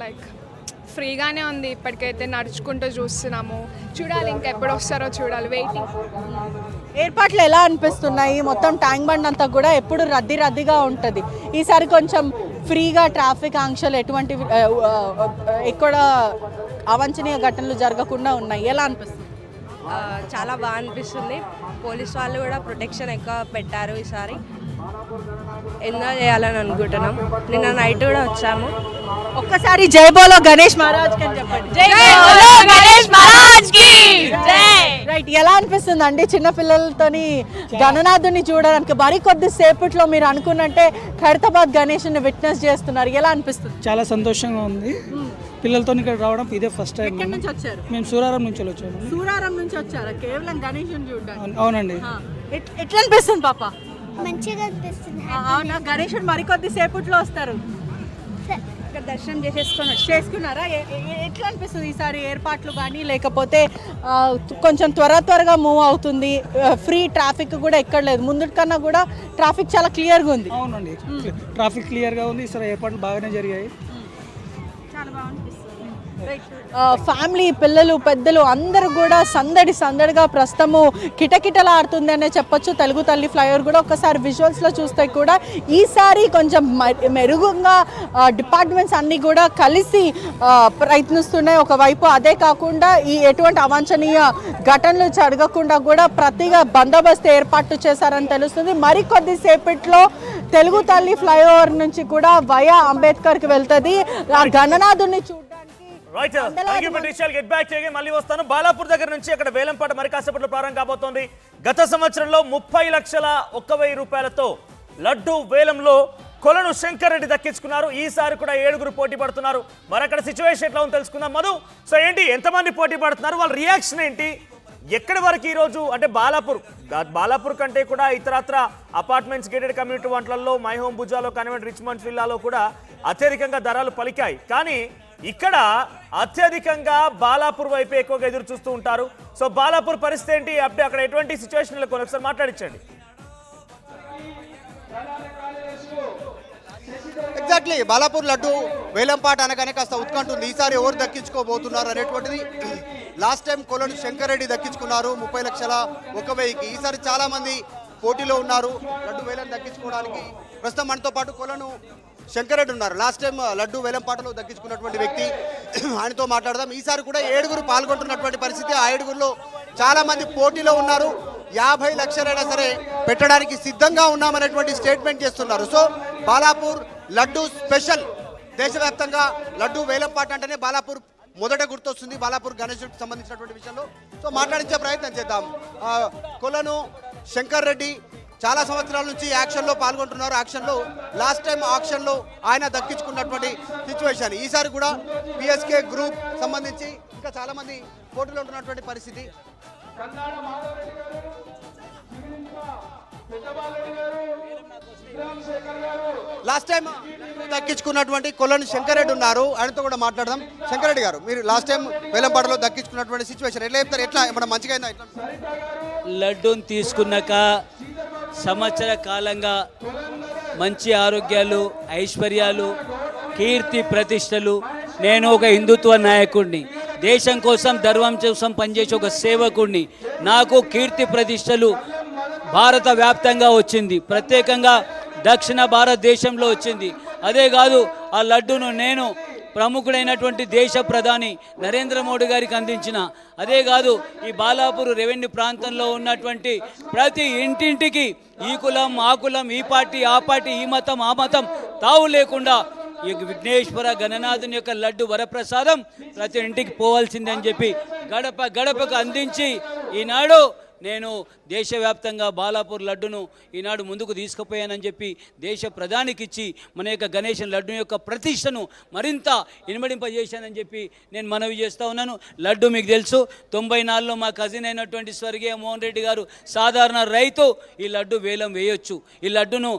Like ఫ్రీగానే ఉంది. ఇప్పటికైతే నడుచుకుంటూ చూస్తున్నాము. చూడాలి ఇంకా ఎప్పుడు వస్తారో చూడాలి, వెయిటింగ్. ఏర్పాట్లు ఎలా అనిపిస్తున్నాయి? మొత్తం ట్యాంక్ బండ్ అంతా కూడా ఎప్పుడు రద్దీగా ఉంటుంది. ఈసారి కొంచెం ఫ్రీగా ట్రాఫిక్ ఆంక్షలు ఎటువంటి ఎక్కడ అవాంఛనీయ ఘటనలు జరగకుండా ఉన్నాయి. ఎలా అనిపిస్తుంది? చాలా బాగా అనిపిస్తుంది. పోలీస్ వాళ్ళు కూడా ప్రొటెక్షన్ ఎక్కువ పెట్టారు. ఈసారి ఎంజాయ్ చేయాలని అనుకుంటున్నాం. నిన్న నైట్ కూడా వచ్చాము. ఒక్కసారి జై బోలో గణేష్ మహారాజ్ కి చెప్పండి. జై బోలో గణేష్ మహారాజ్ కి జై. రైట్, ఎలా అనిపిస్తుంది అండి చిన్న పిల్లలతోని గణనాథుని చూడడానికి? మరి కొద్ది సేపట్లో మీరు అనుకున్నట్టే ఖైరతాబాద్ గణేష్ని విట్నెస్ చేస్తున్నారు. ఎలా అనిపిస్తుంది? చాలా సంతోషంగా ఉంది. పిల్లలతో ఇక్కడ రావడం ఇదే ఫస్ట్ టైం. ఎక్కడి నుంచి వచ్చారు? మేము సూరారం నుంచి వచ్చాము. సూరారం నుంచి వచ్చారా కేవలం గణేష్ని చూడడానికి? అవునండి. ఎట్లా అనిపిస్తుంది పాప? మంచిగా అనిపిస్తుంది. అవునా, గణేశుడు మరికొద్ది సేపట్లో వస్తారు. ఇక్కడ దర్శనం చేసుకున్నారా? ఎట్లా అనిపిస్తుంది ఈసారి ఏర్పాట్లు కానీ, లేకపోతే కొంచెం త్వరగా మూవ్ అవుతుంది, ఫ్రీ ట్రాఫిక్ కూడా ఎక్కడ లేదు, ముందు కన్నా కూడా ట్రాఫిక్ చాలా క్లియర్గా ఉంది. అవునండి, ట్రాఫిక్ క్లియర్గా ఉంది. ఈసారి ఏర్పాట్లు బాగానే జరిగాయి. చాలా బాగా అనిపిస్తుంది. ఫ్యామిలీ, పిల్లలు, పెద్దలు అందరూ కూడా సందడిగా ప్రస్తుతము కిటకిటలాడుతుంది అనే చెప్పొచ్చు. తెలుగు తల్లి ఫ్లైఓవర్ కూడా ఒకసారి విజువల్స్లో చూస్తే కూడా ఈసారి కొంచెం మెరుగుగా డిపార్ట్మెంట్స్ అన్నీ కూడా కలిసి ప్రయత్నిస్తున్నాయి ఒకవైపు. అదే కాకుండా ఈ ఎటువంటి అవాంఛనీయ ఘటనలు జరగకుండా కూడా ప్రతిగా బందోబస్తు ఏర్పాటు చేశారని తెలుస్తుంది. మరికొద్దిసేపట్లో తెలుగు తల్లి ఫ్లైఓవర్ నుంచి కూడా వయా అంబేద్కర్కి వెళ్తుంది. ఆ గణనాథుని రైట్, థాంక్యూ పట్రీషియా. గెట్ బ్యాక్ చేయగా మళ్ళీ వస్తాను. బాలాపూర్ దగ్గర నుంచి అక్కడ వేలంపాట మరి కాసేపట్లో ప్రారంభం కాబోతోంది. గత సంవత్సరంలో 30,01,000 రూపాయలతో లడ్డు వేలంలో కొలను శంకర్ రెడ్డి దక్కించుకున్నారు. ఈసారి కూడా 7 పోటీ పడుతున్నారు. మరి అక్కడ సిచ్యువేషన్ ఎట్లా ఉందో తెలుసుకుందాం. మధు, సో ఏంటి, ఎంతమంది పోటీ పడుతున్నారు, వాళ్ళ రియాక్షన్ ఏంటి, ఎక్కడి వరకు ఈరోజు అంటే బాలాపూర్ కంటే కూడా ఇతరత్ర అపార్ట్మెంట్స్, గేటెడ్ కమ్యూనిటీ వాటిలలో మైహోమ్ భుజాలో కానివ్వండి, రిచ్మండ్ విల్లాలో కూడా అత్యధికంగా ధరలు పలికాయి. కానీ ఇక్కడ అత్యధికంగా బాలాపూర్ వైపు ఎక్కువగా ఎదురు చూస్తూ ఉంటారు. సో బాలాపూర్ పరిస్థితి ఏంటి, అప్పుడు అక్కడ ఎటువంటి సిచ్యువేషన్ ఒకసారి మాట్లాడించండి. ఎగ్జాక్ట్లీ, బాలాపూర్ లడ్డు వేలంపాట అనగానే కాస్త ఉత్కంఠ ఉంది. ఈసారి ఎవరు దక్కించుకోబోతున్నారు అనేటువంటిది. లాస్ట్ టైం కొలను శంకర్ రెడ్డి దక్కించుకున్నారు 30,01,000కి. ఈసారి చాలా మంది పోటీలో ఉన్నారు లడ్డు వేలం దక్కించుకోవడానికి. ప్రస్తుతం మనతో పాటు కొలను శంకర్ రెడ్డి ఉన్నారు. లాస్ట్ టైం లడ్డు వేలంపాటలో దక్కించుకున్నటువంటి వ్యక్తి. ఆయనతో మాట్లాడదాం. ఈసారి కూడా 7 పాల్గొంటున్నటువంటి పరిస్థితి. ఆ 7లో చాలా మంది పోటీలో ఉన్నారు. 50 లక్షలైనా సరే పెట్టడానికి సిద్ధంగా ఉన్నామనేటువంటి స్టేట్మెంట్ చేస్తున్నారు. So Balapur laddu special. దేశవ్యాప్తంగా లడ్డు వేలంపాట అంటేనే బాలాపూర్ మొదట గుర్తొస్తుంది, బాలాపూర్ గణేశుడికి సంబంధించినటువంటి విషయంలో. సో మాట్లాడించే ప్రయత్నం చేద్దాం. కొలను శంకర్ రెడ్డి చాలా సంవత్సరాల నుంచి యాక్షన్లో పాల్గొంటున్నారు. యాక్షన్లో లాస్ట్ టైం ఆక్షన్లో ఆయన దక్కించుకున్నటువంటి సిచ్యువేషన్. ఈసారి కూడా పిఎస్కే గ్రూప్ సంబంధించి ఇంకా చాలా మంది పోటీలో ఉంటున్నటువంటి పరిస్థితి. లాస్ట్ టైం దక్కించుకున్నటువంటి కొలను శంకర్ రెడ్డి ఉన్నారు. ఆయనతో కూడా మాట్లాడదాం. శంకర్ రెడ్డి గారు, మీరు లాస్ట్ టైం వేలంపాటలో దక్కించుకున్నటువంటి సిచ్యువేషన్ ఎట్లా చెప్తారు? ఎట్లా ఏమన్నా మంచిగా అయిందా? లడ్డూని తీసుకున్నాక సంవత్సర కాలంగా మంచి ఆరోగ్యాలు, ఐశ్వర్యాలు, కీర్తి ప్రతిష్టలు. నేను ఒక హిందుత్వ నాయకుడిని, దేశం కోసం, ధర్మం కోసం పనిచేసే ఒక సేవకుడిని. నాకు కీర్తి ప్రతిష్టలు భారత వ్యాప్తంగా వచ్చింది, ప్రత్యేకంగా దక్షిణ భారతదేశంలో వచ్చింది. అదే కాదు, ఆ లడ్డూను నేను ప్రముఖుడైనటువంటి దేశ ప్రధాని నరేంద్ర మోడీ గారికి అందించిన. అదే కాదు, ఈ బాలాపూర్ రెవెన్యూ ప్రాంతంలో ఉన్నటువంటి ప్రతి ఇంటింటికి ఈ కులం, ఆ కులం, ఈ పార్టీ, ఆ పార్టీ, ఈ మతం, ఆ మతం తావు లేకుండా ఈ విఘ్నేశ్వర గణనాథుని యొక్క లడ్డు వరప్రసాదం ప్రతి ఇంటికి పోవాల్సిందని చెప్పి గడపకు అందించి ఈనాడు నేను దేశవ్యాప్తంగా బాలాపూర్ లడ్డును ఈనాడు ముందుకు తీసుకుపోయానని చెప్పి దేశ ప్రధానికి ఇచ్చి మన యొక్క గణేశన్ లడ్డు యొక్క ప్రతిష్టను మరింత ఇనుమడింపజేశానని చెప్పి నేను మనవి చేస్తూ ఉన్నాను. లడ్డు మీకు తెలుసు, 94లో మా కజిన్ అయినటువంటి స్వర్గీయ మోహన్ రెడ్డి గారు సాధారణ రైతు ఈ లడ్డు వేలం వేయొచ్చు. ఈ లడ్డును